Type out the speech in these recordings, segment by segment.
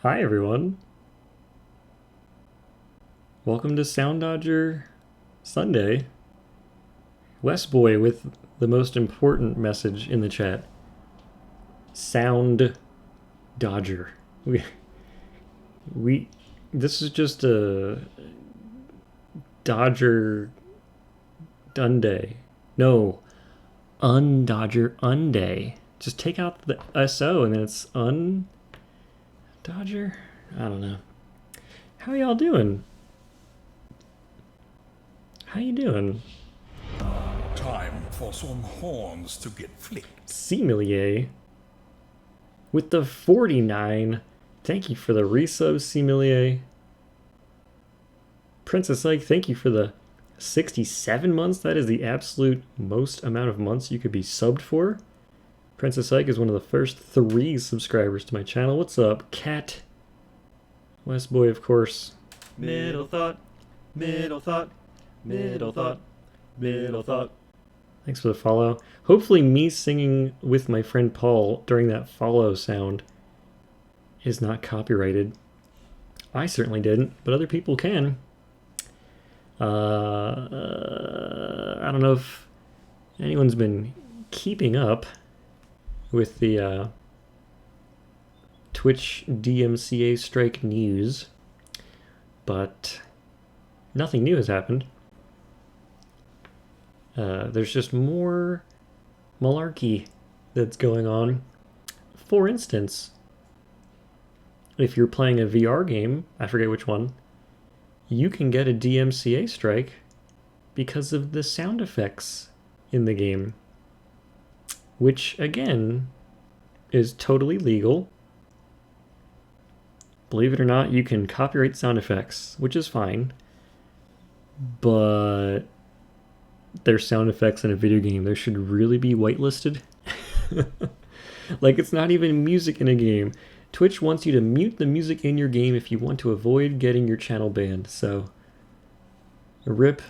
Hi everyone. Welcome to Soundodger Sunday. Westboy with the most important message in the chat. Sound Dodger. We this is just a Dodger Dunday. No, Undodger Unday. Just take out the SO and then it's Dodger? I don't know. How y'all doing? How you doing? Time for some horns to get flicked. Similier with the 49. Thank you for the resub, Similier. Princess Ike, thank you for the 67 months. That is the absolute most amount of months you could be subbed for. Princess Ike is one of the first 3 subscribers to my channel. What's up, Cat? Westboy, of course. Middle thought, middle thought, middle thought, middle thought. Thanks for the follow. Hopefully me singing with my friend Paul during that follow sound is not copyrighted. I certainly didn't, but other people can. I don't know if anyone's been keeping up with the Twitch DMCA strike news, but nothing new has happened. There's just more malarkey that's going on. For instance, if you're playing a VR game, I forget which one, you can get a DMCA strike because of the sound effects in the game, which again is totally legal. Believe it or not, you can copyright sound effects, which is fine, but they're sound effects in a video game. They should really be whitelisted. Like, it's not even music in a game. Twitch wants you to mute the music in your game if you want to avoid getting your channel banned. So, rip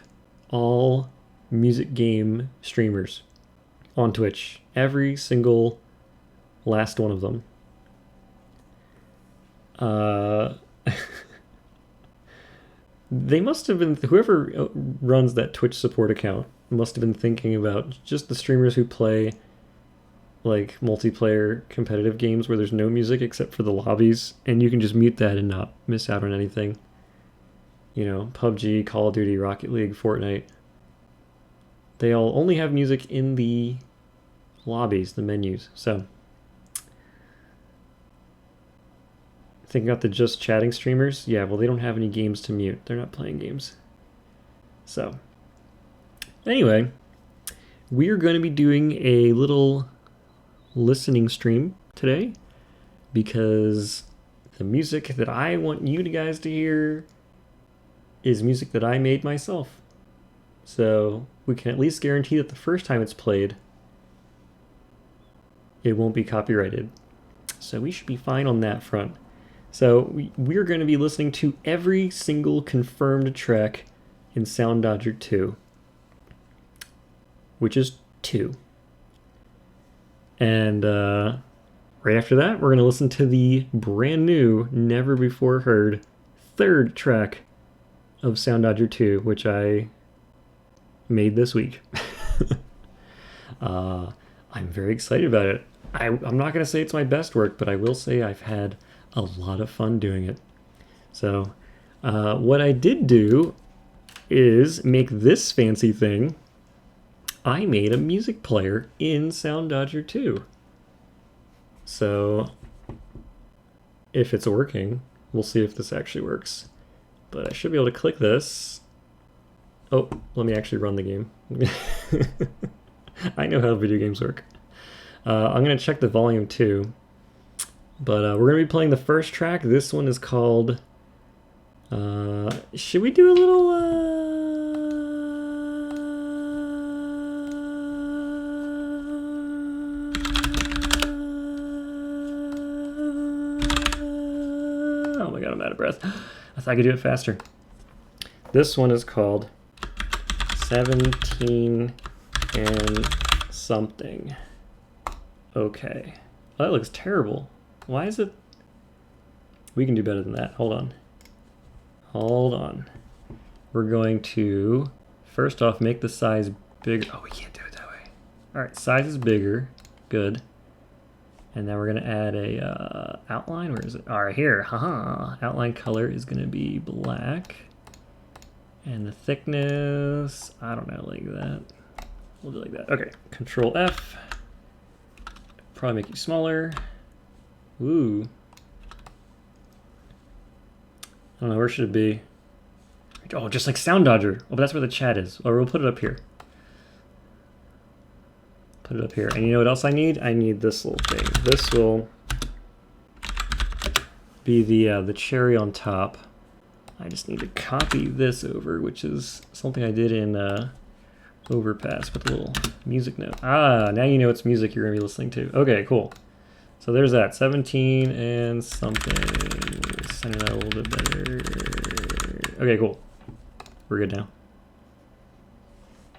all music game streamers on Twitch. Every single last one of them. They must have been, whoever runs that Twitch support account must have been thinking about just the streamers who play like multiplayer competitive games where there's no music except for the lobbies, and you can just mute that and not miss out on anything. You know, PUBG, Call of Duty, Rocket League, Fortnite. They all only have music in the lobbies, the menus. So, thinking about the just chatting streamers, yeah, well, they don't have any games to mute. They're not playing games. So, anyway, we're going to be doing a little listening stream today because the music that I want you guys to hear is music that I made myself. So we can at least guarantee that the first time it's played, it won't be copyrighted. So we should be fine on that front. So we're going to be listening to every single confirmed track in Soundodger 2, which is 2. And right after that, we're going to listen to the brand new, never before heard 3rd track of Soundodger 2, which I made this week. I'm very excited about it. I'm not going to say it's my best work, but I will say I've had a lot of fun doing it. So what I did do is make this fancy thing. I made a music player in Soundodger 2. So if it's working, we'll see if this actually works. But I should be able to click this. Oh, let me actually run the game. I know how video games work. I'm going to check the volume too. But we're going to be playing the first track. This one is called... should we do a little... Oh my god, I'm out of breath. I thought I could do it faster. This one is called 17 and something. Okay. Oh, that looks terrible. Why is it... We can do better than that. Hold on. Hold on. We're going to, first off, make the size bigger. Oh, we can't do it that way. All right, size is bigger. Good. And then we're going to add a outline. Where is it? All right, here. Haha. Outline color is going to be black. And the thickness, I don't know, like that. We'll do like that. Okay, Control F. Probably make you smaller. Ooh. I don't know, where should it be? Oh, just like Soundodger. Oh, but that's where the chat is. Or we'll put it up here. Put it up here. And you know what else I need? I need this little thing. This will be the cherry on top. I just need to copy this over, which is something I did in Overpass with a little music note. Ah, now you know it's music you're going to be listening to. Okay, cool. So there's that. 17 and something. Center that a little bit better. Okay, cool. We're good now.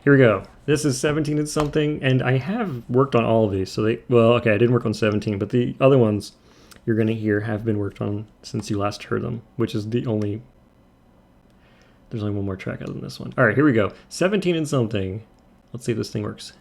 Here we go. This is 17 and something, and I have worked on all of these. So well, okay, I didn't work on 17, but the other ones you're going to hear have been worked on since you last heard them, which is the only... There's only one more track other than this one. All right, here we go. 17 and something. Let's see if this thing works.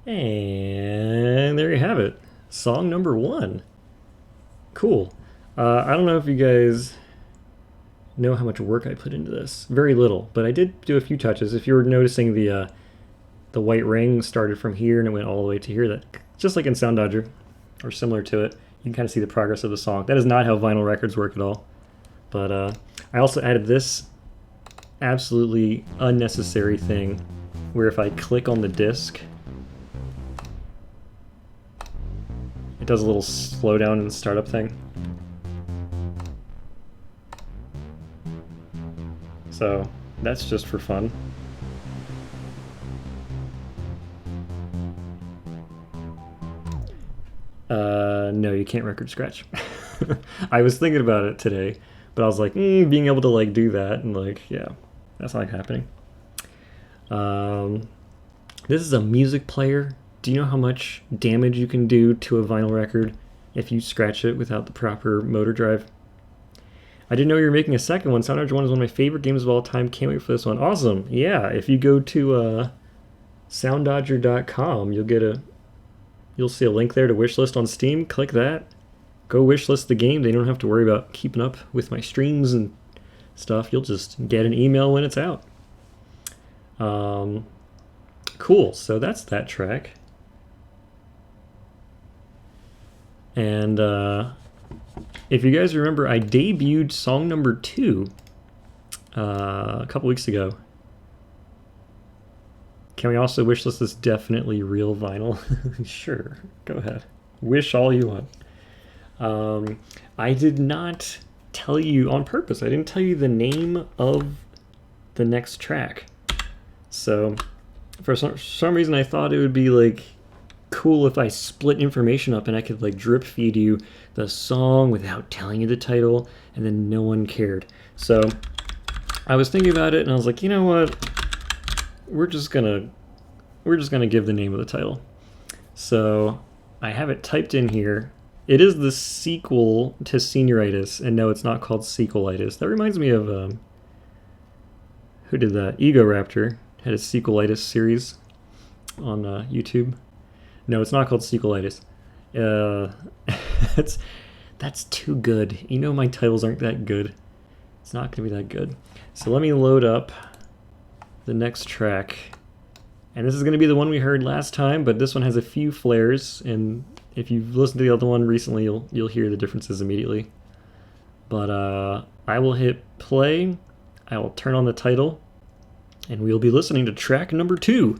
And there you have it. Song number 1. Cool. I don't know if you guys know how much work I put into this. Very little, but I did do a few touches. If you were noticing, the white ring started from here and it went all the way to here. That just like in Soundodger, or similar to it. You can kind of see the progress of the song. That is not how vinyl records work at all. But I also added this absolutely unnecessary thing where if I click on the disc, it does a little slowdown and startup thing. So that's just for fun. No, you can't record scratch. I was thinking about it today, but I was like, being able to like do that and like, yeah, that's not happening. This is a music player. Do you know how much damage you can do to a vinyl record if you scratch it without the proper motor drive? I didn't know you were making a second one. Soundodger 1 is one of my favorite games of all time. Can't wait for this one. Awesome. Yeah, if you go to sounddodger.com, you'll see a link there to wishlist on Steam. Click that. Go wishlist the game. They don't have to worry about keeping up with my streams and stuff. You'll just get an email when it's out. Cool. So that's that track. And if you guys remember, I debuted song number 2 a couple weeks ago. Can we also wishlist this definitely real vinyl? Sure, go ahead. Wish all you want. I did not tell you on purpose. I didn't tell you the name of the next track. So for some reason I thought it would be like cool if I split information up and I could like drip feed you the song without telling you the title, and then no one cared. So I was thinking about it and I was like, you know what? We're just gonna give the name of the title. So I have it typed in here. It is the sequel to Senioritis, and no, it's not called Sequelitis. That reminds me of who did that? Ego Raptor had a Sequelitis series on YouTube. No, it's not called Sequelitis. That's too good. You know my titles aren't that good. It's not gonna be that good. So let me load up the next track. And this is gonna be the one we heard last time, but this one has a few flares, and if you've listened to the other one recently, you'll hear the differences immediately. But I will hit play, I will turn on the title, and we'll be listening to track number 2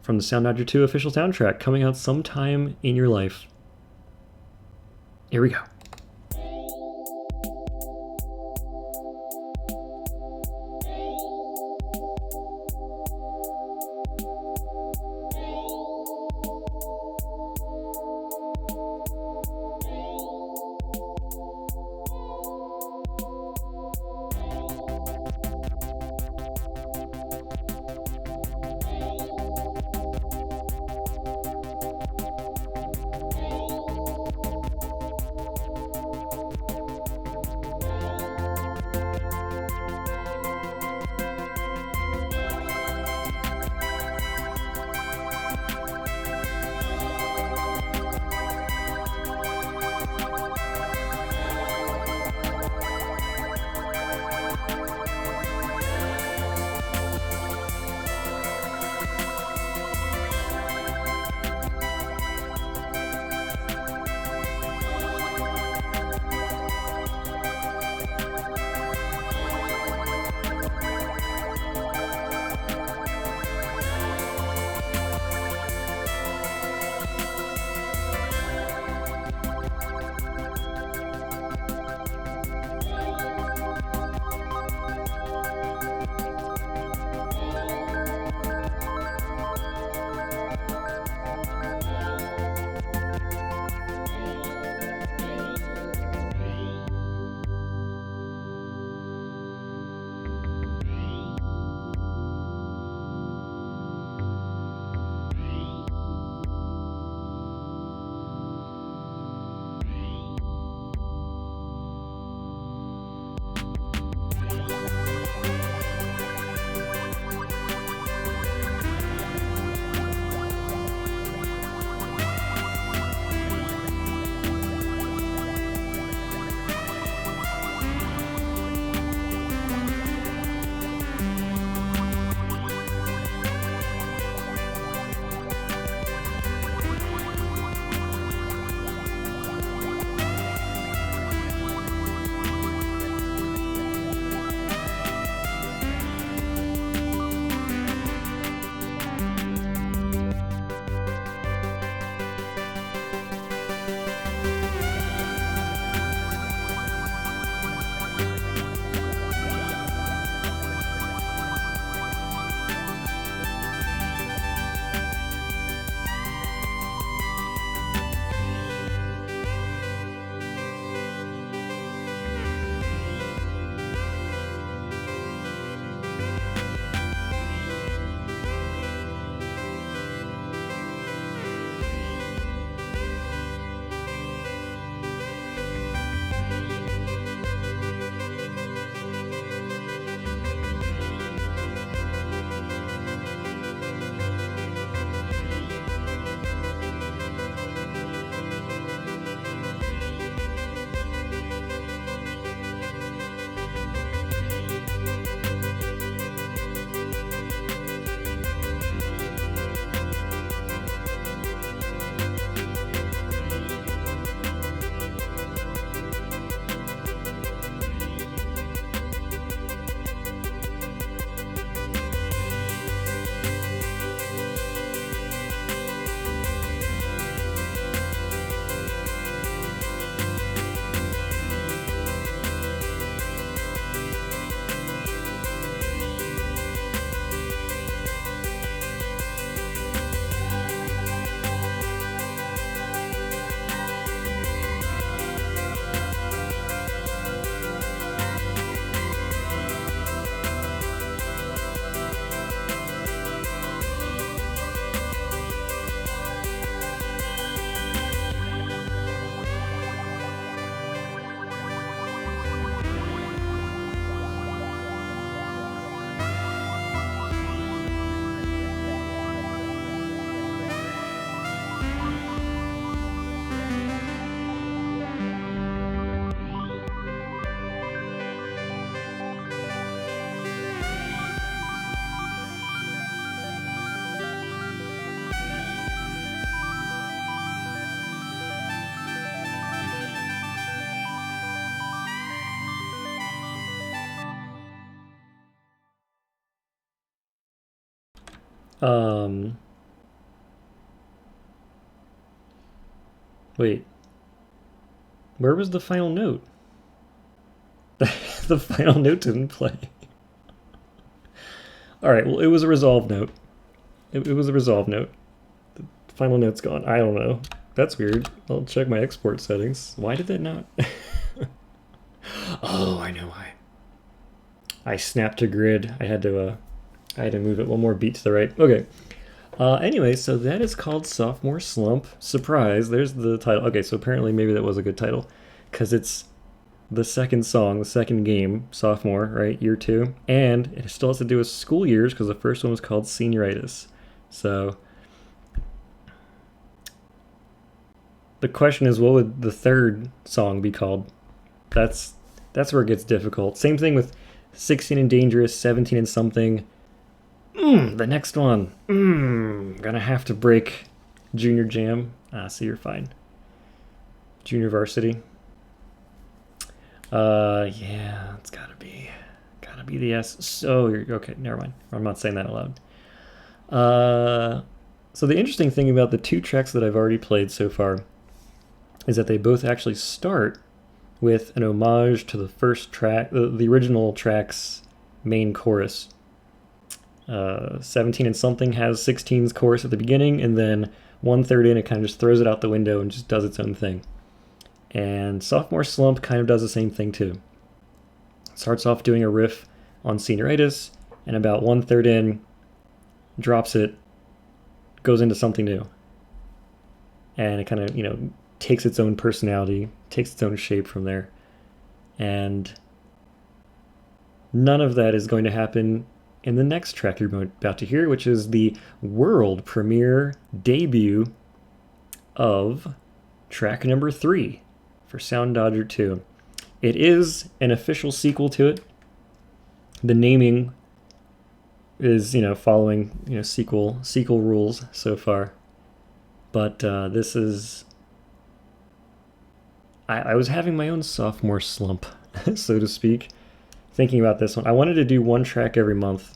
from the Soundodger 2 official soundtrack, coming out sometime in your life. Here we go. Um, Wait, where was the final note? The final note didn't play. All right, well, it was a resolve note. It was a resolve note. The final note's gone. I don't know. That's weird. I'll check my export settings. Why did that not? Oh, I know why. I snapped to grid. I had to move it one more beat to the right. Okay. Anyway, so that is called Sophomore Slump. Surprise, there's the title. Okay, so apparently maybe that was a good title, because it's the second song, the second game, sophomore, right, year 2, and it still has to do with school years, because the first one was called Senioritis. So the question is, what would the third song be called? That's where it gets difficult. Same thing with 16 and Dangerous, 17 and Something. The next one. Gonna have to break Junior Jam. So you're fine. Junior Varsity. Yeah, it's gotta be the S. So you're okay. Never mind. I'm not saying that out loud. So the interesting thing about the 2 tracks that I've already played so far is that they both actually start with an homage to the first track, the original track's main chorus. 17 and Something has 16's chorus at the beginning, and then 1/3 in, it kind of just throws it out the window and just does its own thing. And Sophomore Slump kind of does the same thing too. It starts off doing a riff on Senioritis, and about 1/3 in, drops it, goes into something new. And it kind of, takes its own personality, takes its own shape from there. And none of that is going to happen in the next track you're about to hear, which is the world premiere debut of track number 3 for Soundodger 2. It is an official sequel to it. The naming is, following, sequel rules so far. But this is... I was having my own sophomore slump, so to speak, thinking about this one. I wanted to do 1 track every month.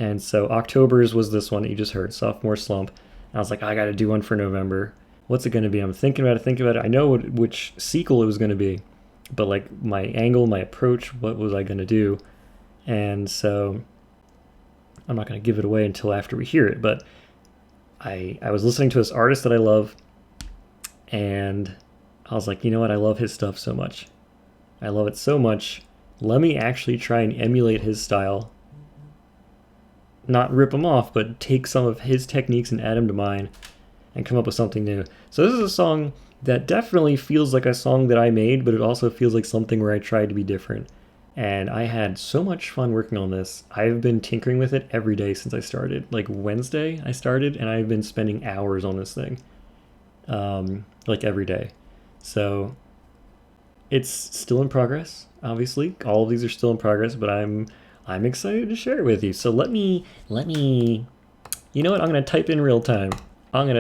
And so October's was this one that you just heard, Sophomore Slump. And I was like, I got to do one for November. What's it going to be? I'm thinking about it. I know which sequel it was going to be. But like my angle, my approach, what was I going to do? And so I'm not going to give it away until after we hear it. But I was listening to this artist that I love. And I was like, you know what? I love his stuff so much. I love it so much. Let me actually try and emulate his style. Not rip him off, but take some of his techniques and add them to mine and come up with something new. So this is a song that definitely feels like a song that I made, but it also feels like something where I tried to be different. And I had so much fun working on this. I've been tinkering with it every day since I started. Like Wednesday I started, and I've been spending hours on this thing. Like every day. So it's still in progress, obviously. All of these are still in progress, but I'm excited to share it with you. So let me, you know what? I'm going to type in real time. And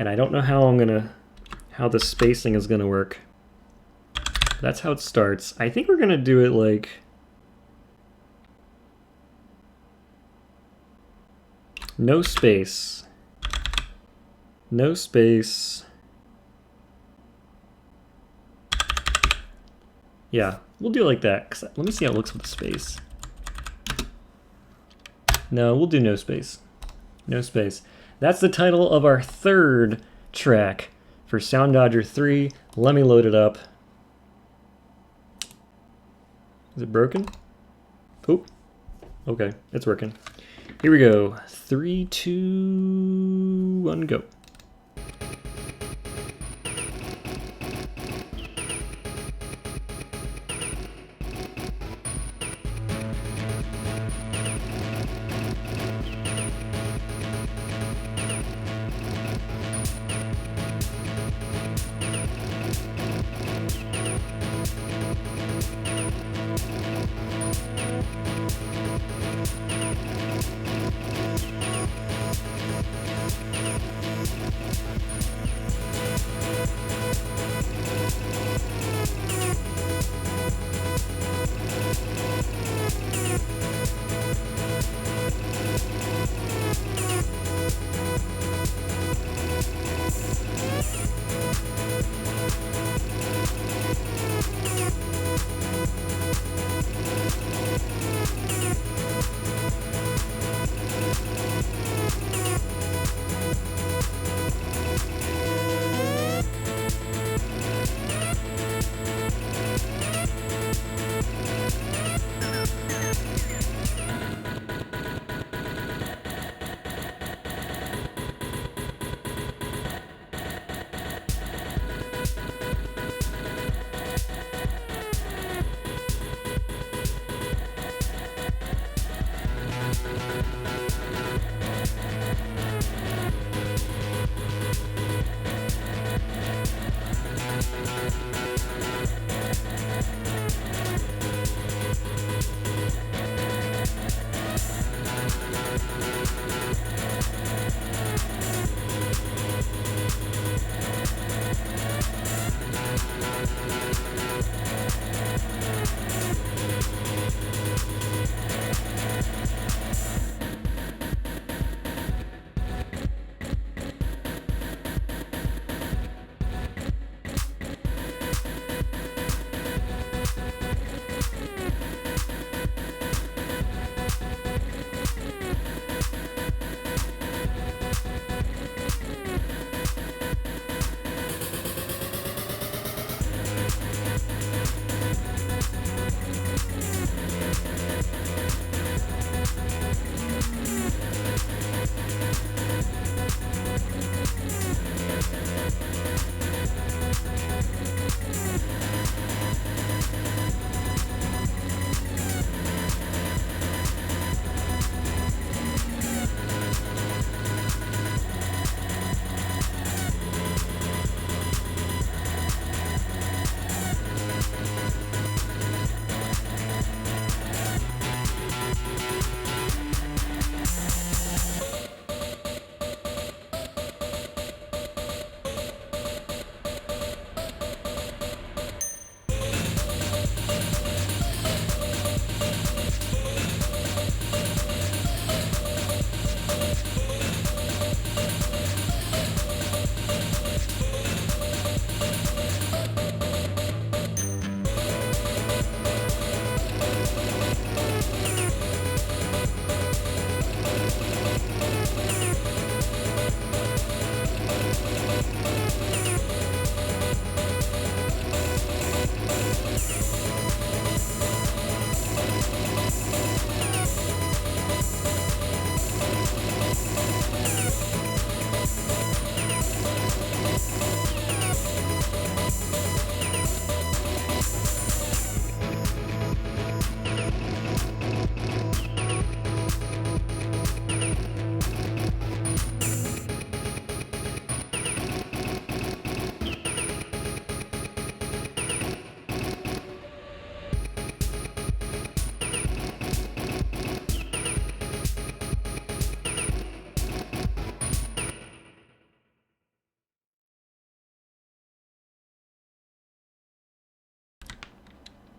I don't know how the spacing is going to work. That's how it starts. I think we're going to do it like, no space. Yeah, we'll do it like that. 'Cause let me see how it looks with the space. No, we'll do no space. No space. That's the title of our 3rd track for Soundodger 3. Let me load it up. Is it broken? Oh, okay, it's working. Here we go. 3, 2, 1, go.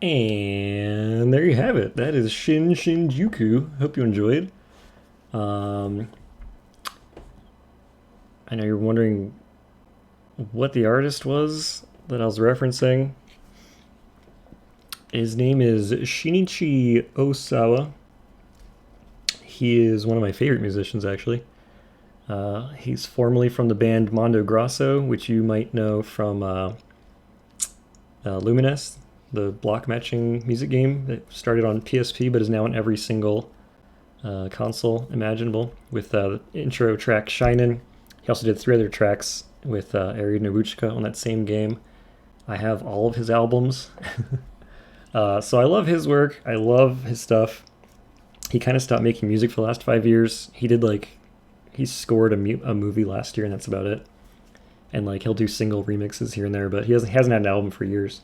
And there you have it. That is ShinShinjuku. Hope you enjoyed. I know you're wondering what the artist was that I was referencing. His name is Shinichi Osawa. He is one of my favorite musicians, actually. He's formerly from the band Mondo Grosso, which you might know from Lumines, the block matching music game that started on PSP but is now on every single console imaginable, with the intro track Shinin. He also did 3 other tracks with Eri Nobuchika on that same game. I have all of his albums. So I love his work. I love his stuff. He kind of stopped making music for the last 5 years. He scored a movie last year, and that's about it. And he'll do single remixes here and there, but he hasn't had an album for years.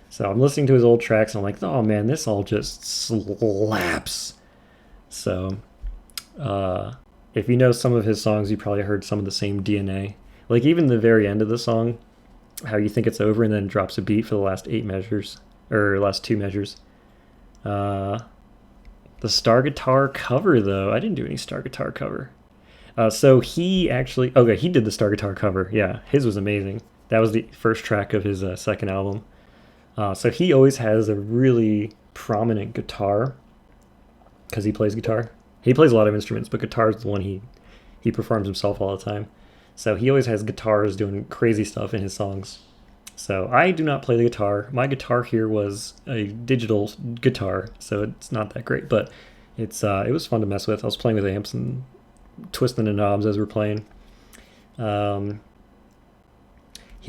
So I'm listening to his old tracks, and I'm like, oh man, this all just slaps. So if you know some of his songs, you probably heard some of the same DNA. Like even the very end of the song, how you think it's over and then drops a beat for the last 8 measures, or last 2 measures. The Star Guitar cover, though, I didn't do any Star Guitar cover. So he did the Star Guitar cover. Yeah, his was amazing. That was the first track of his second album. So he always has a really prominent guitar because he plays guitar. He plays a lot of instruments, but guitar is the one he performs himself all the time. So he always has guitars doing crazy stuff in his songs. So I do not play the guitar. My guitar here was a digital guitar, so it's not that great, but it was fun to mess with. I was playing with amps and twisting the knobs as we're playing. He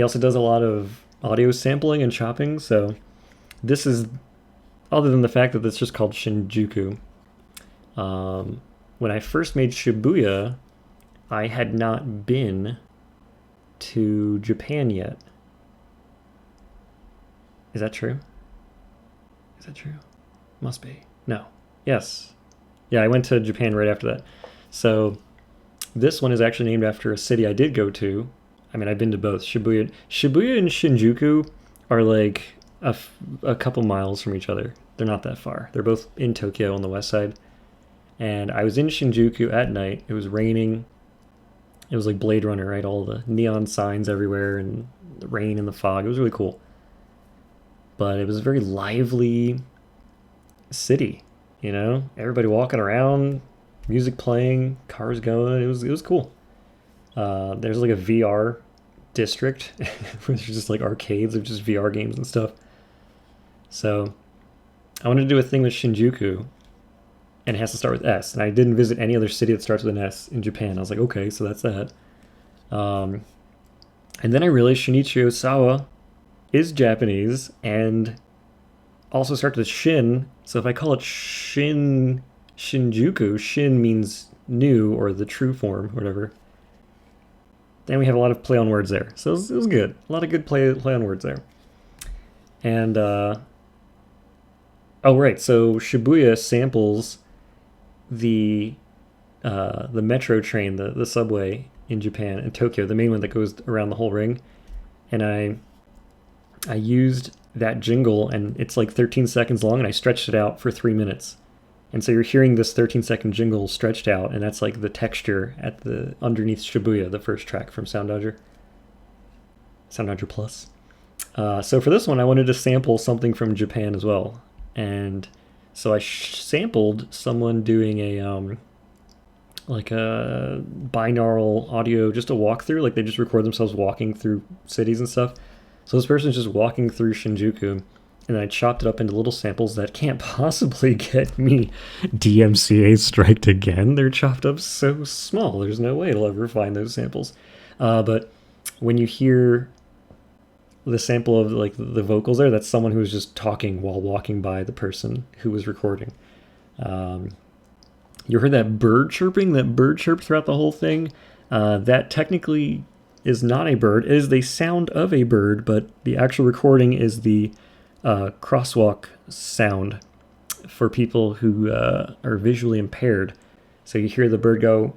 also does a lot of audio sampling and chopping, so this is, other than the fact that it's just called Shinjuku. When I first made Shibuya, I had not been to Japan yet. Is that true? Is that true? Must be. No. Yes. Yeah, I went to Japan right after that. So this one is actually named after a city I did go to. I mean, I've been to both. Shibuya and Shinjuku are like a couple miles from each other. They're not that far. They're both in Tokyo on the west side. And I was in Shinjuku at night. It was raining. It was like Blade Runner, right? All the neon signs everywhere and the rain and the fog. It was really cool. But it was a very lively city, you know? Everybody walking around, music playing, cars going. It was cool. There's like a VR district where there's just like arcades of just VR games and stuff. So I wanted to do a thing with Shinjuku, and it has to start with S. And I didn't visit any other city that starts with an S in Japan. I was like, okay, so that's that. And then I realized Shinichi Osawa is Japanese and also starts with Shin. So if I call it Shinjuku, Shin means new or the true form, whatever. Then we have a lot of play on words there. So it was good. A lot of good play on words there. And, oh, right. So Shibuya samples the metro train, the subway in Japan, in Tokyo, the main one that goes around the whole ring. And I used that jingle, and it's like 13 seconds long, and I stretched it out for 3 minutes. And so you're hearing this 13-second jingle stretched out, and that's like the texture at the underneath Shibuya, the first track from Soundodger Plus. So for this one, I wanted to sample something from Japan as well, and so I sampled someone doing a like a binaural audio, just a walkthrough, like they just record themselves walking through cities and stuff. So this person's just walking through Shinjuku, and I chopped it up into little samples that can't possibly get me DMCA striked again. They're chopped up so small. There's no way it'll ever find those samples. But when you hear the sample of like the vocals there, that's someone who was just talking while walking by the person who was recording. You heard that bird chirping, that bird chirp throughout the whole thing. That technically is not a bird. It is the sound of a bird, but the actual recording is the crosswalk sound for people who are visually impaired. So you hear the bird go,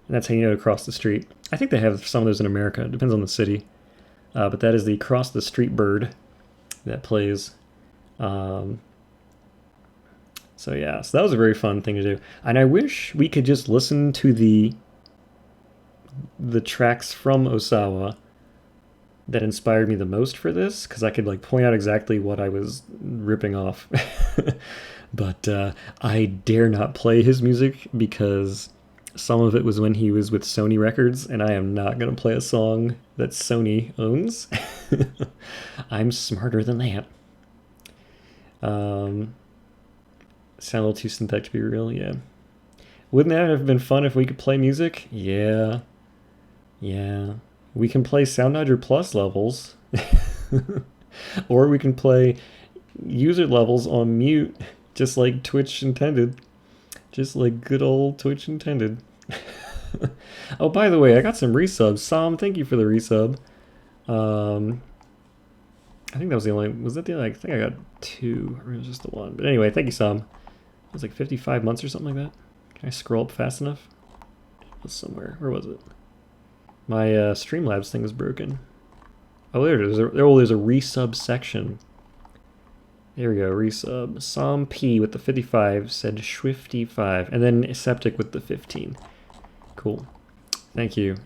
and that's how you know to cross the street. I think they have some of those in America. It depends on the city. But that is the cross the street bird that plays. So yeah, so that was a very fun thing to do. And I wish we could just listen to the tracks from Osawa that inspired me the most for this, because I could like point out exactly what I was ripping off. But I dare not play his music because some of it was when he was with Sony Records, and I am not going to play a song that Sony owns. I'm smarter than that. Sound a little too synthetic to be real, yeah. Wouldn't that have been fun if we could play music? Yeah. Yeah. We can play Soundodger Plus levels. Or we can play user levels on mute, just like Twitch intended. Just like good old Twitch intended. Oh, by the way, I got some resubs. Sam, thank you for the resub. I think that was the only... Was that the only... I think I got 2. Or it was just the 1. But anyway, thank you, Sam. It was like 55 months or something like that. Can I scroll up fast enough? It was somewhere. Where was it? My Streamlabs thing is broken. Oh, there it is. There's a resub section. There we go, resub. Sam P with the 55 said Schwifty5. And then Septic with the 15. Cool. Thank you.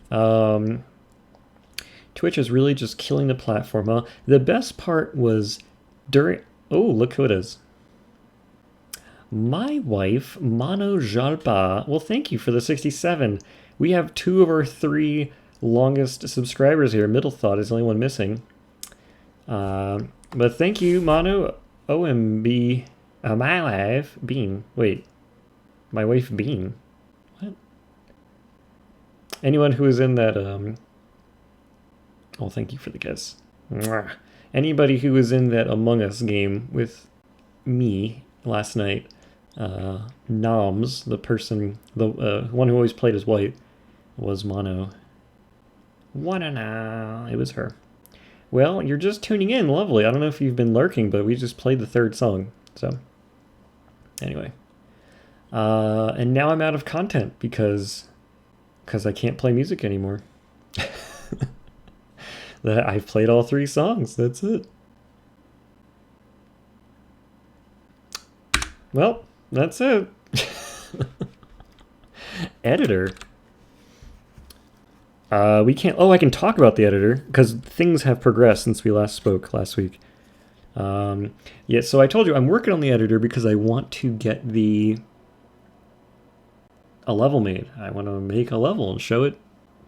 Twitch is really just killing the platform, huh? The best part was during... Oh, look who it is. My wife, Mano Jalpa. Well, thank you for the 67. We have 2 of our 3 longest subscribers here. Middle Thought is the only one missing. But thank you, Mano. OMB. My wife, Bean. Wait. My wife, Bean. What? Anyone who is in that... Oh, thank you for the guess. Mwah. Anybody who was in that Among Us game with me last night, Noms, the person, the one who always played as white, was Mono. Wanna know? It was her. Well, you're just tuning in. Lovely. I don't know if you've been lurking, but we just played the 3rd song. So, anyway. And now I'm out of content because I can't play music anymore. I've played all 3 songs. That's it. Well, that's it. Editor. We can't. Oh, I can talk about the editor because things have progressed since we last spoke last week. Yeah, so I told you I'm working on the editor because I want to get a level made. I want to make a level and show it,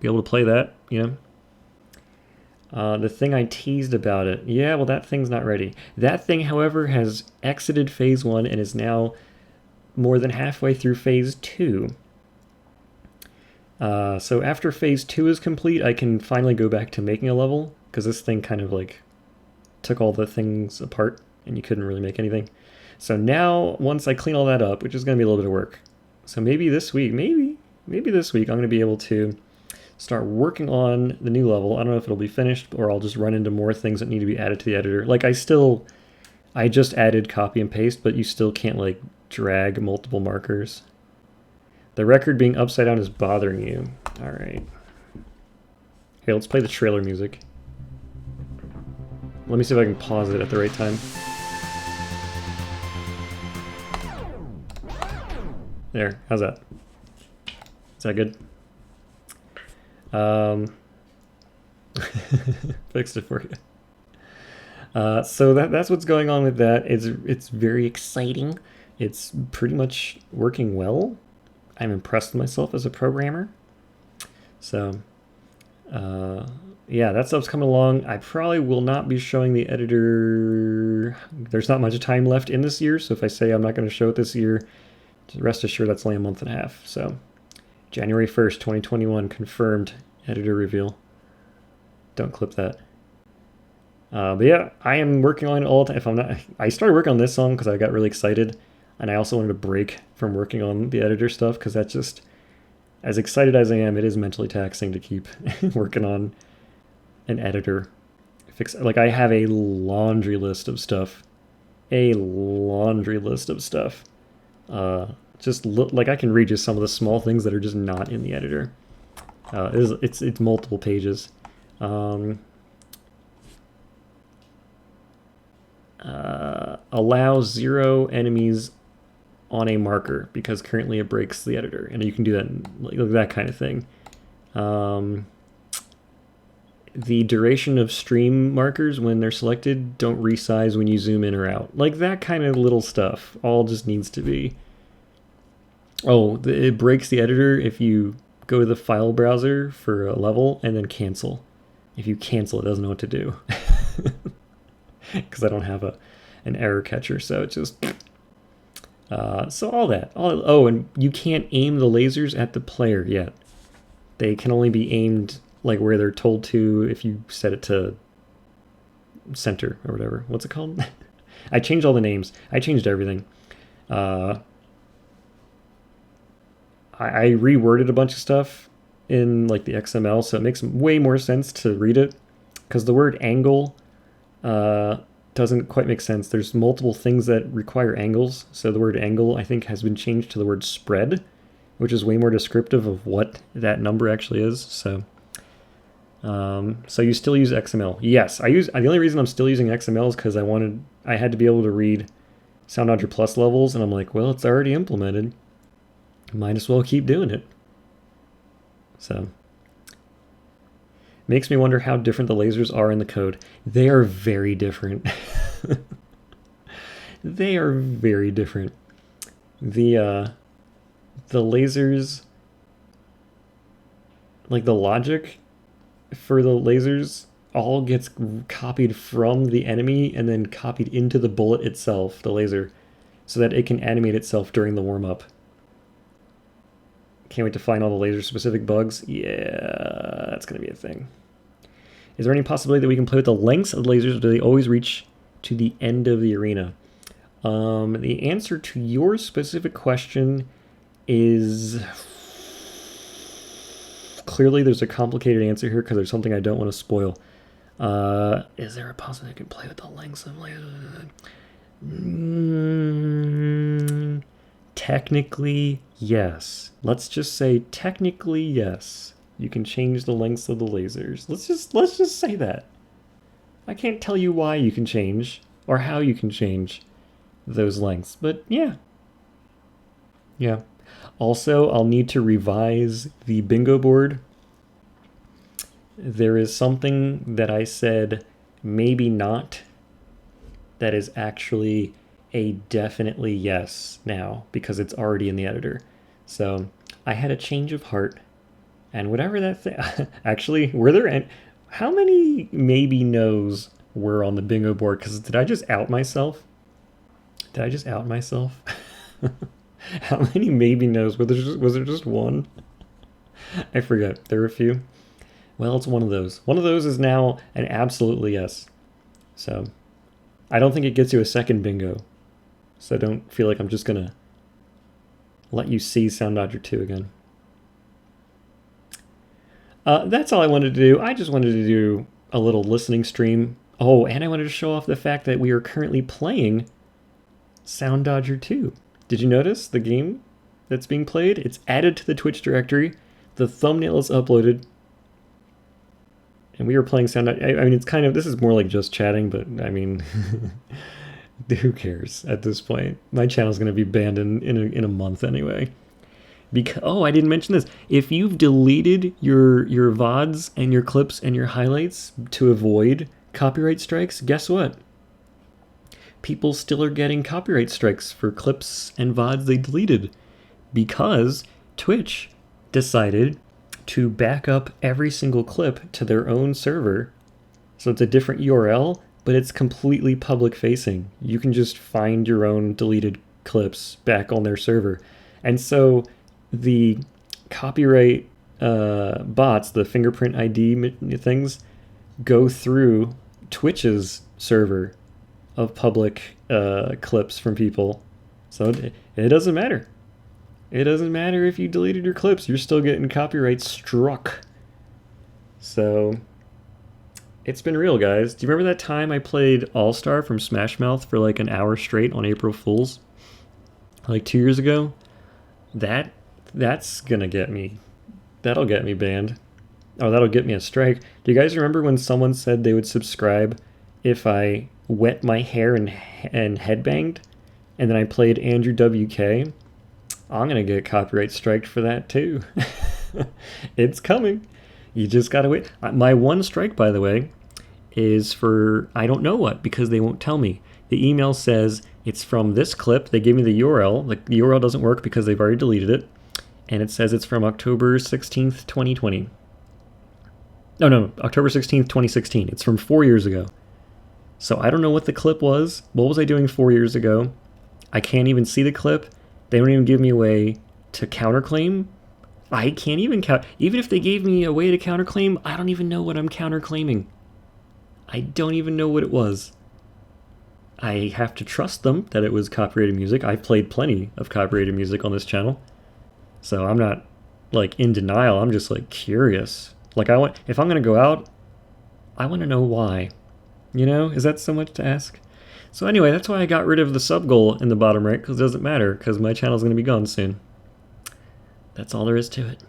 be able to play that, you know. The thing I teased about it, yeah, well, that thing's not ready. That thing, however, has exited phase 1 and is now more than halfway through phase 2. So after phase 2 is complete, I can finally go back to making a level, because this thing kind of like took all the things apart and you couldn't really make anything. So now, once I clean all that up, which is going to be a little bit of work, so maybe this week, maybe this week, I'm going to be able to start working on the new level. I don't know if it'll be finished or I'll just run into more things that need to be added to the editor. Like I just added copy and paste, but you still can't like drag multiple markers. The record being upside down is bothering you. All right. Here, let's play the trailer music. Let me see if I can pause it at the right time. There, how's that? Is that good? Fixed it for you. So that's what's going on with that. It's very exciting. It's pretty much working well. I'm impressed with myself as a programmer. So, yeah, that stuff's coming along. I probably will not be showing the editor. There's not much time left in this year, so if I say I'm not going to show it this year, rest assured that's only a month and a half. So, January 1st, 2021, confirmed editor reveal. Don't clip that. But yeah, I am working on it all the time. I started working on this song because I got really excited, and I also wanted to break from working on the editor stuff because that's just, as excited as I am, it is mentally taxing to keep working on an editor. Like, I have a laundry list of stuff. Just look, like, I can read just some of the small things that are just not in the editor. It's multiple pages. Allow 0 enemies on a marker because currently it breaks the editor, and you can do that, like that kind of thing. The duration of stream markers when they're selected don't resize when you zoom in or out. Like that kind of little stuff all just needs to be. Oh, it breaks the editor if you go to the file browser for a level and then cancel. If you cancel, it doesn't know what to do. Because I don't have an error catcher, so it just... so all that. Oh, and you can't aim the lasers at the player yet. They can only be aimed like where they're told to if you set it to center or whatever. What's it called? I changed all the names. I changed everything. I reworded a bunch of stuff in like the XML, so it makes way more sense to read it. Because the word angle doesn't quite make sense. There's multiple things that require angles. So the word angle, I think, has been changed to the word spread, which is way more descriptive of what that number actually is. So you still use XML? Yes, the only reason I'm still using XML is because I had to be able to read Soundodger Plus levels, and I'm like, well, it's already implemented. Might as well keep doing it. So makes me wonder how different the lasers are in the code. They are very different. They are very different. The lasers, like the logic for the lasers, all gets copied from the enemy and then copied into the bullet itself, the laser, so that it can animate itself during the warm-up. Can't wait to find all the laser-specific bugs. Yeah, that's going to be a thing. Is there any possibility that we can play with the lengths of the lasers, or do they always reach to the end of the arena? The answer to your specific question is... Clearly there's a complicated answer here because there's something I don't want to spoil. Is there a possibility I can play with the lengths of lasers? Technically, yes. Let's just say technically yes. You can change the lengths of the lasers. Let's just say that. I can't tell you why you can change or how you can change those lengths, but yeah. Yeah. Also, I'll need to revise the bingo board. There is something that I said maybe not that is actually a definitely yes now because it's already in the editor. So I had a change of heart, and whatever that thing actually, were there how many maybe no's were on the bingo board? Because did I just out myself? Did I just out myself? How many maybe no's? Was there just one? I forget. There were a few. Well, it's one of those. One of those is now an absolutely yes. So I don't think it gets you a second bingo. So don't feel like I'm just going to let you see Soundodger 2 again. That's all I wanted to do. I just wanted to do a little listening stream. Oh, and I wanted to show off the fact that we are currently playing Soundodger 2. Did you notice the game that's being played? It's added to the Twitch directory. The thumbnail is uploaded. And we are playing Soundodger. I mean, it's kind of, this is more like just chatting, but I mean, who cares at this point? My channel's going to be banned in a month anyway. Because, oh, I didn't mention this. If you've deleted your VODs and your clips and your highlights to avoid copyright strikes, guess what? People still are getting copyright strikes for clips and VODs they deleted because Twitch decided to back up every single clip to their own server. So it's a different URL, but it's completely public facing. You can just find your own deleted clips back on their server. And so the copyright bots, the fingerprint ID things, go through Twitch's server of public clips from people. So it doesn't matter. It doesn't matter if you deleted your clips. You're still getting copyright struck. So it's been real, guys. Do you remember that time I played All-Star from Smash Mouth for like an hour straight on April Fool's? Like 2 years ago? That's gonna get me. That'll get me banned. Oh, that'll get me a strike. Do you guys remember when someone said they would subscribe if I wet my hair and headbanged? And then I played Andrew WK? I'm going to get copyright striked for that too. It's coming. You just got to wait. My one strike, by the way, is for I don't know what, because they won't tell me. The email says it's from this clip. They gave me the URL. The URL doesn't work because they've already deleted it. And it says it's from October 16th, 2020. No, October 16th, 2016. It's from 4 years ago. So I don't know what the clip was. What was I doing 4 years ago? I can't even see the clip. They don't even give me a way to counterclaim. I can't even even if they gave me a way to counterclaim, I don't even know what I'm counterclaiming. I don't even know what it was. I have to trust them that it was copyrighted music. I've played plenty of copyrighted music on this channel. So I'm not like in denial. I'm just like curious. Like if I'm going to go out, I want to know why. You know, is that so much to ask? So anyway, that's why I got rid of the sub goal in the bottom right, because it doesn't matter, because my channel's going to be gone soon. That's all there is to it.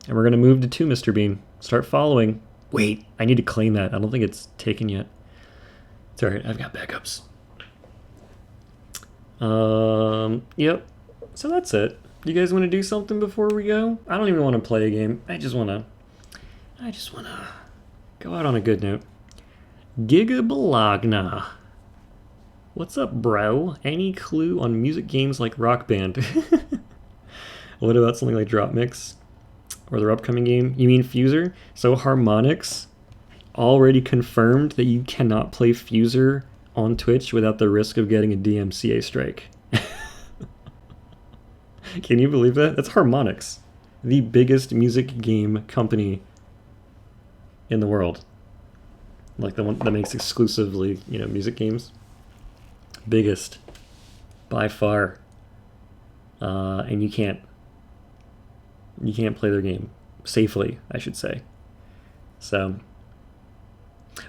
And we're going to move to 2, Mr. Bean. Start following. Wait, I need to claim that. I don't think it's taken yet. It's alright, I've got backups. Yep. So that's it. You guys want to do something before we go? I don't even want to play a game. I just want to go out on a good note. Giga Bologna. What's up, bro? Any clue on music games like Rock Band? What about something like Drop Mix? Or their upcoming game? You mean Fuser? So Harmonix already confirmed that you cannot play Fuser on Twitch without the risk of getting a DMCA strike. Can you believe that? That's Harmonix, the biggest music game company in the world. Like the one that makes exclusively, music games. Biggest by far. And you can't play their game safely, I should say. So,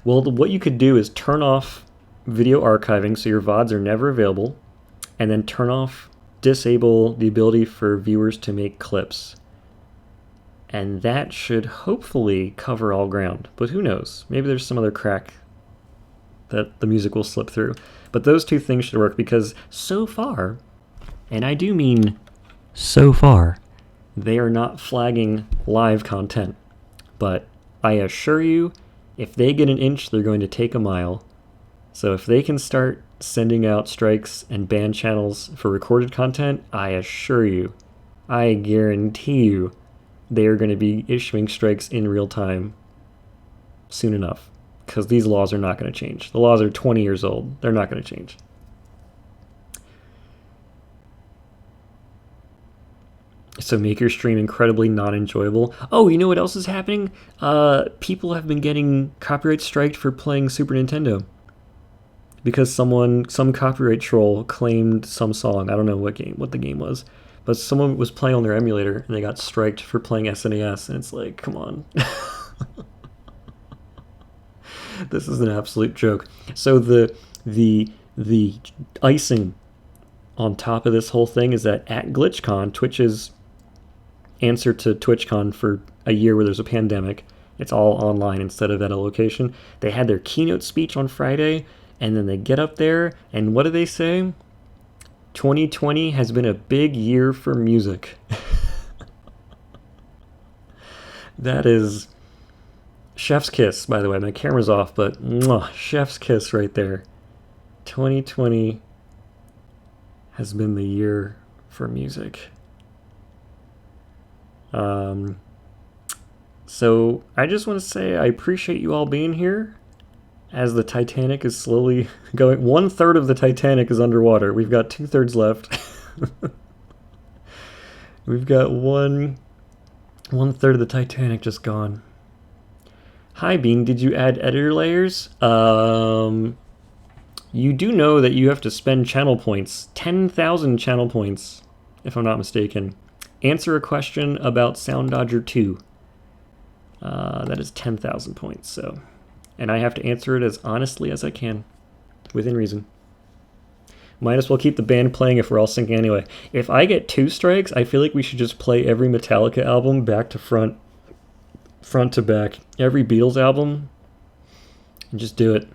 well, what you could do is turn off video archiving so your VODs are never available, and then turn off disable the ability for viewers to make clips. And that should hopefully cover all ground. But who knows? Maybe there's some other crack that the music will slip through. But those two things should work because so far, and I do mean so far, they are not flagging live content. But I assure you, if they get an inch, they're going to take a mile. So if they can start sending out strikes and ban channels for recorded content, I assure you, I guarantee you, they are going to be issuing strikes in real time soon enough. Because these laws are not going to change. The laws are 20 years old. They're not going to change. So make your stream incredibly not enjoyable. Oh, you know what else is happening? People have been getting copyright striked for playing Super Nintendo. Because some copyright troll claimed some song. I don't know what the game was. But someone was playing on their emulator and they got striked for playing SNES. And it's like, come on. This is an absolute joke. So the icing on top of this whole thing is that at GlitchCon, Twitch's answer to TwitchCon for a year where there's a pandemic, it's all online instead of at a location. They had their keynote speech on Friday, and then they get up there, and what do they say? 2020 has been a big year for music. That is chef's kiss, by the way. My camera's off, but chef's kiss right there. 2020 has been the year for music. So I just want to say I appreciate you all being here as the Titanic is slowly going. 1/3 of the Titanic is underwater. We've got 2/3 left. We've got one third of the Titanic just gone. Hi, Bean. Did you add editor layers? You do know that you have to spend channel points. 10,000 channel points, if I'm not mistaken. Answer a question about Soundodger 2. That is 10,000 points. So, and I have to answer it as honestly as I can, within reason. Might as well keep the band playing if we're all syncing anyway. If I get 2 strikes, I feel like we should just play every Metallica album back to front to back. Every Beatles album. And just do it.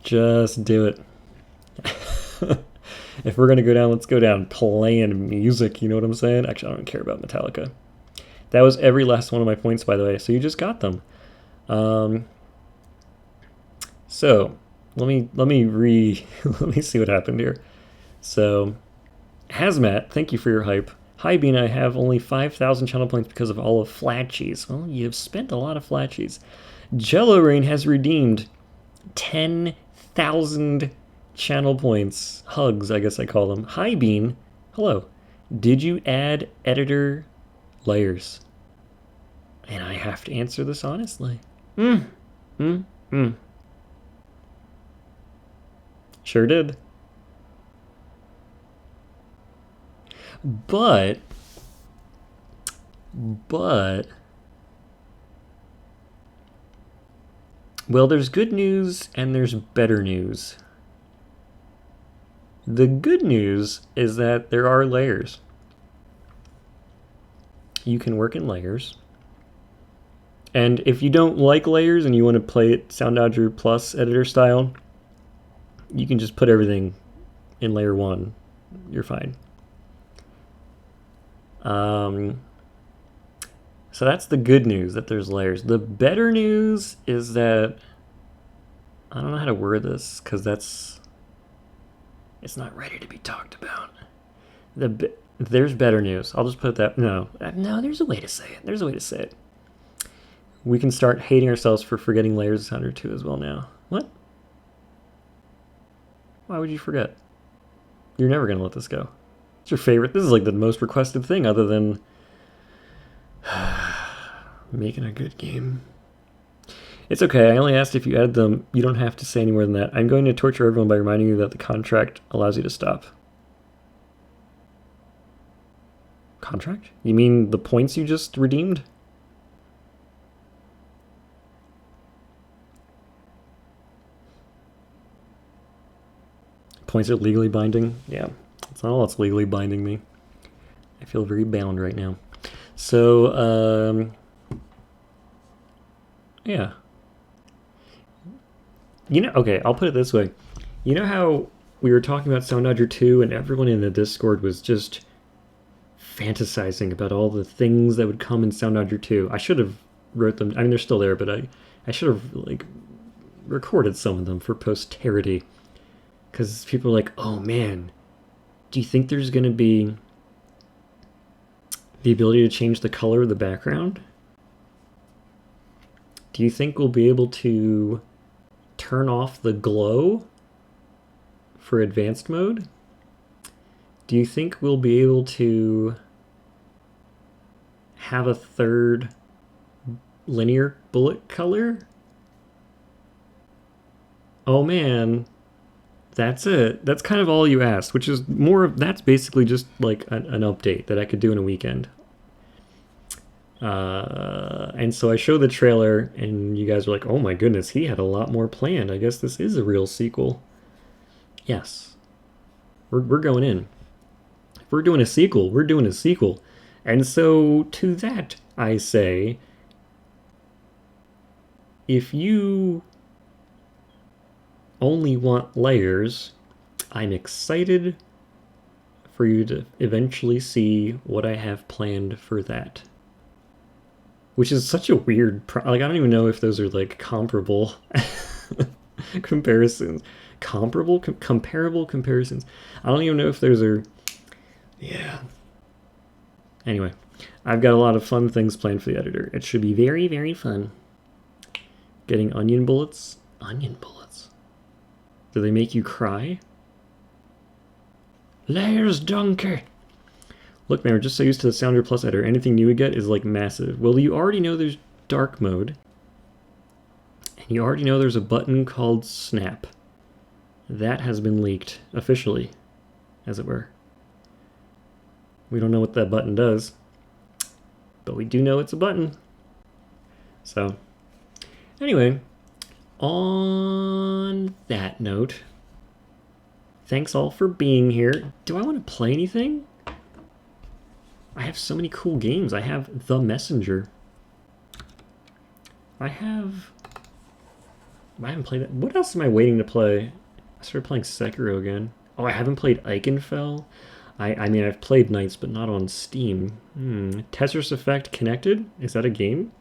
Just do it. If we're going to go down, let's go down playing music, you know what I'm saying? Actually, I don't care about Metallica. That was every last one of my points, by the way, so you just got them. So, let me see what happened here. So, Hazmat, thank you for your hype. Hi, Bean, I have only 5,000 channel points because of all of Flat Cheese. Well, you've spent a lot of Flat Cheese. Jello Rain has redeemed 10,000 channel points. Hugs, I guess I call them. Hi, Bean. Hello. Did you add editor layers? And I have to answer this honestly. Sure did. But well, there's good news and there's better news. The good news is that there are layers. You can work in layers. And if you don't like layers and you want to play it Soundodger Plus editor style, you can just put everything in layer 1. You're fine. So that's the good news, that there's layers. The better news is that, I don't know how to word this, because it's not ready to be talked about. There's better news. I'll just put that, no, there's a way to say it. There's a way to say it. We can start hating ourselves for forgetting layers of Sounder 2 as well now. What? Why would you forget? You're never going to let this go. It's your favorite. This is like the most requested thing other than making a good game. It's okay. I only asked if you added them. You don't have to say any more than that. I'm going to torture everyone by reminding you that the contract allows you to stop. Contract? You mean the points you just redeemed? Points are legally binding? Yeah. That's all that's legally binding me. I feel very bound right now. So, yeah. You know, okay, I'll put it this way. You know how we were talking about Soundodger 2 and everyone in the Discord was just fantasizing about all the things that would come in Soundodger 2. I should have wrote them. I mean, they're still there, but I should have, like, recorded some of them for posterity. Because people are like, oh man, do you think there's going to be the ability to change the color of the background? Do you think we'll be able to turn off the glow for advanced mode? Do you think we'll be able to have a third linear bullet color? Oh man, that's it. That's kind of all you asked, which is more of, that's basically just like an update that I could do in a weekend. And so I show the trailer and you guys are like, oh my goodness, he had a lot more planned. I guess this is a real sequel. Yes. We're going in. If we're doing a sequel, we're doing a sequel. And so to that, I say, if you only want layers, I'm excited for you to eventually see what I have planned for that. Which is such a weird, like, I don't even know if those are, like, comparable comparisons. Comparable comparisons. I don't even know if those are, yeah. Anyway, I've got a lot of fun things planned for the editor. It should be very, very fun. Getting onion bullets. Onion bullets. Do they make you cry? Layers, donkey! Look, man, we're just so used to the Soundodger Plus editor. Anything new we get is, like, massive. Well, you already know there's dark mode. And you already know there's a button called Snap. That has been leaked, officially, as it were. We don't know what that button does. But we do know it's a button. So, anyway, on that note, thanks all for being here. Do I want to play anything? I have so many cool games. I have The Messenger. I haven't played that. What else am I waiting to play? I started playing Sekiro again. Oh, I haven't played Eichenfell. I mean, I've played Knights, but not on Steam. Tetris Effect Connected? Is that a game?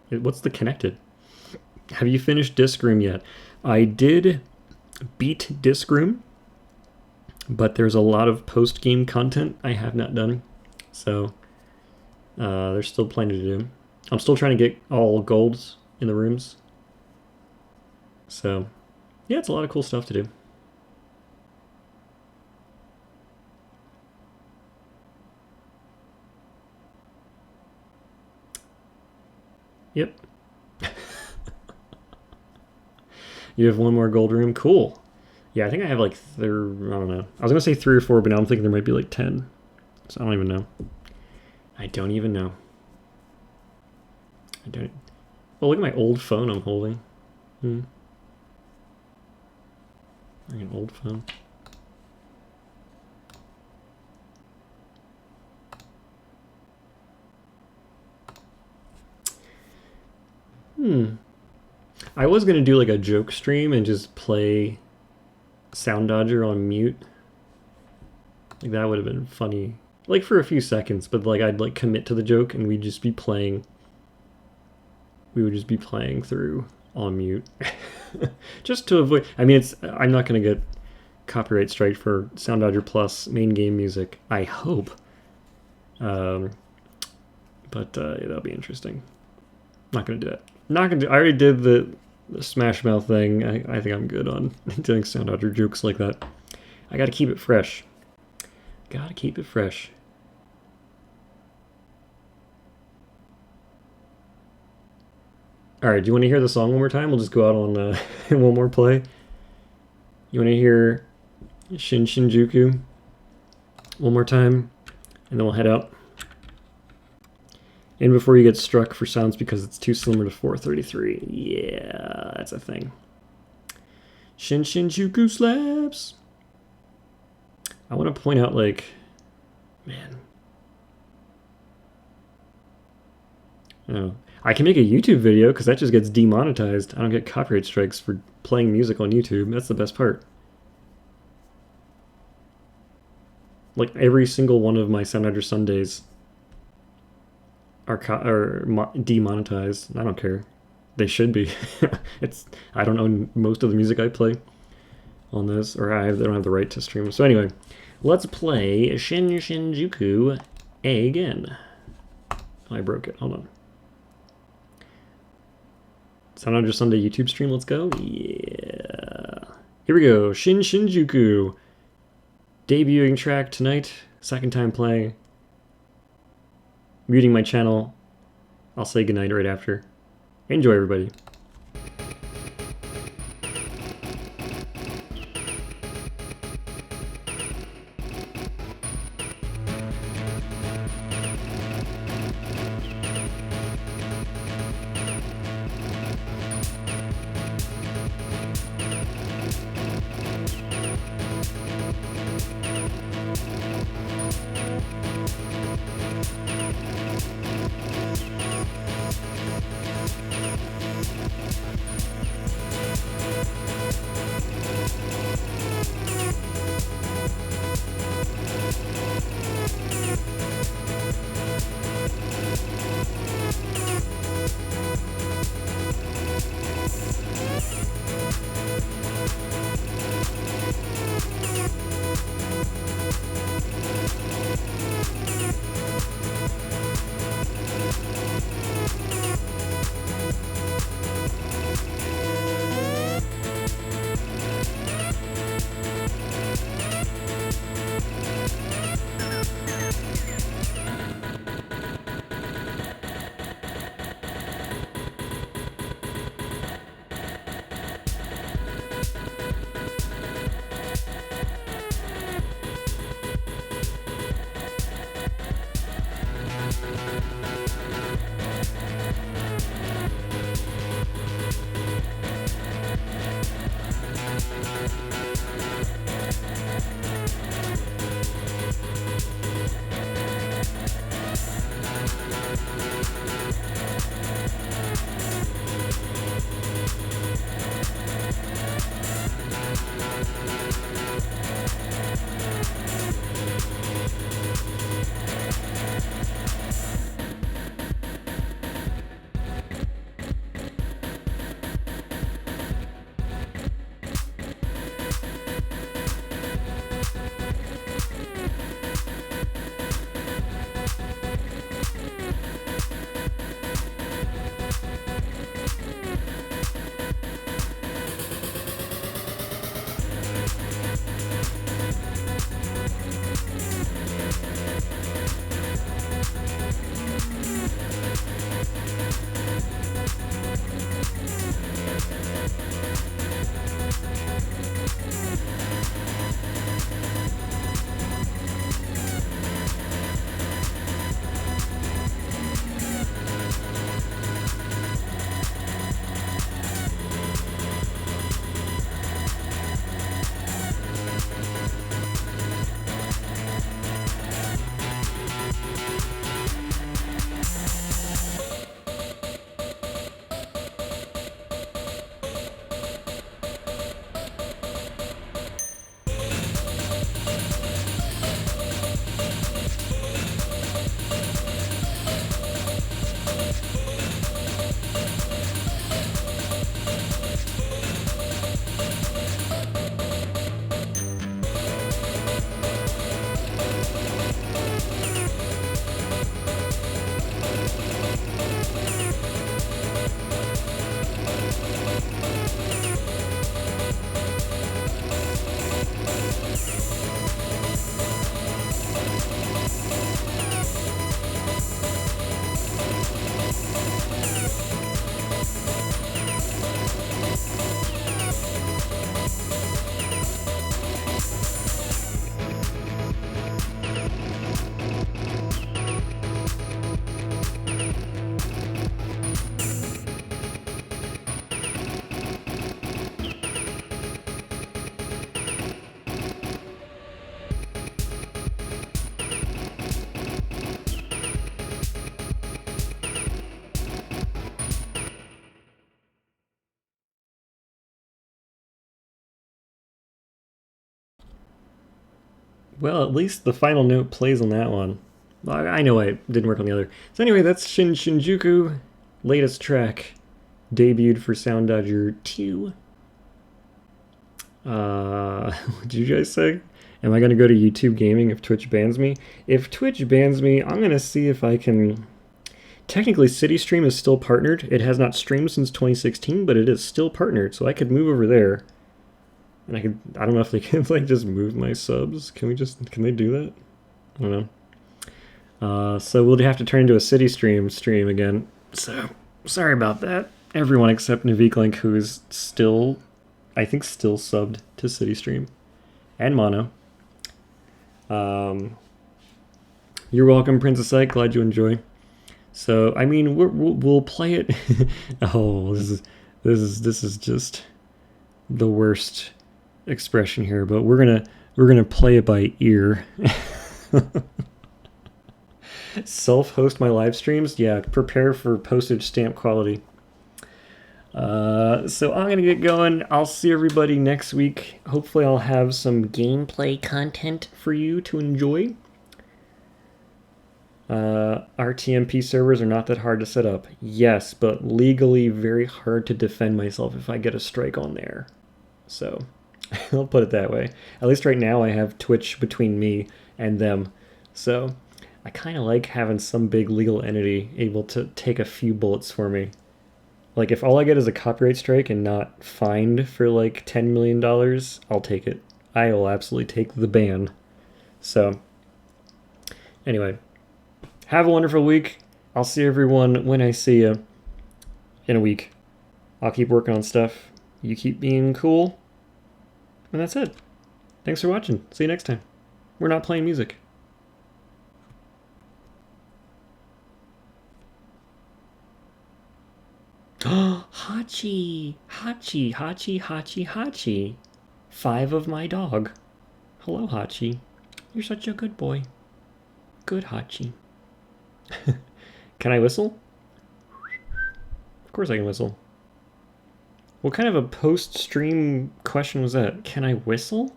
What's the Connected? Have you finished Disc Room yet? I did beat Disc Room, but there's a lot of post-game content I have not done. So, there's still plenty to do. I'm still trying to get all golds in the rooms. So, yeah, it's a lot of cool stuff to do. Yep. You have one more gold room? Cool. Yeah, I think I have like, I don't know. I was going to say 3 or 4, but now I'm thinking there might be like 10. So I don't even know. I don't even know. Oh, look at my old phone I'm holding. An old phone. I was going to do like a joke stream and just play Soundodger on mute. Like that would have been funny. Like for a few seconds, but like I'd like commit to the joke and we'd just be playing. We would just be playing through on mute. Just to avoid, I mean, I'm not going to get copyright strike for Soundodger Plus main game music, I hope. But that'll be interesting. Not going to do that. I already did the Smash Mouth thing. I think I'm good on doing Soundodger jokes like that. I gotta keep it fresh. Gotta keep it fresh. Alright, do you want to hear the song one more time? We'll just go out on one more play. You want to hear ShinShinjuku one more time? And then we'll head out. And before you get struck for sounds because it's too similar to 433. Yeah, that's a thing. ShinShinjuku slaps. I want to point out, like, man. Oh, I can make a YouTube video because that just gets demonetized. I don't get copyright strikes for playing music on YouTube. That's the best part. Like every single one of my Soundodger Sundays are demonetized. I don't care. They should be. I don't own most of the music I play on this, or I don't have the right to stream. So anyway, let's play ShinShinjuku again. I broke it. Hold on. Soundodger Sunday YouTube stream. Let's go. Yeah. Here we go. ShinShinjuku. Debuting track tonight. Second time playing. Muting my channel. I'll say goodnight right after. Enjoy, everybody. Well, at least the final note plays on that one. Well, I know I didn't work on the other. So anyway, that's ShinShinjuku, latest track, debuted for Soundodger 2. What did you guys say? Am I going to go to YouTube Gaming if Twitch bans me? If Twitch bans me, I'm going to see if I can... Technically, CityStream is still partnered. It has not streamed since 2016, but it is still partnered, so I could move over there. And I don't know if they can like just move my subs. Can they do that? I don't know. So we'll have to turn into a CityStream stream again. So, sorry about that. Everyone except Naviklink, who is still, I think still subbed to CityStream. And Mono. You're welcome, Princess Ike. Glad you enjoy. So, I mean, we'll play it. Oh, this is just the worst expression here, but we're gonna play it by ear. Self-host my live streams. Yeah, prepare for postage stamp quality. So I'm gonna get going. I'll see everybody next week. Hopefully I'll have some gameplay content for you to enjoy. RTMP servers are not that hard to set up. Yes, but legally very hard to defend myself if I get a strike on there. So I'll put it that way. At least right now I have Twitch between me and them. So I kind of like having some big legal entity able to take a few bullets for me. Like, if all I get is a copyright strike and not fined for like $10 million, I'll take it. I will absolutely take the ban. So, anyway, have a wonderful week. I'll see everyone when I see you in a week. I'll keep working on stuff. You keep being cool. And that's it. Thanks for watching. See you next time. We're not playing music. Hachi! Hachi, Hachi, Hachi, Hachi. 5 of my dog. Hello, Hachi. You're such a good boy. Good, Hachi. Can I whistle? Of course I can whistle. What kind of a post-stream question was that? Can I whistle?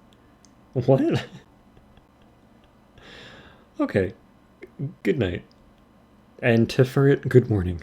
What? Okay. Good night. And Tiferet, good morning.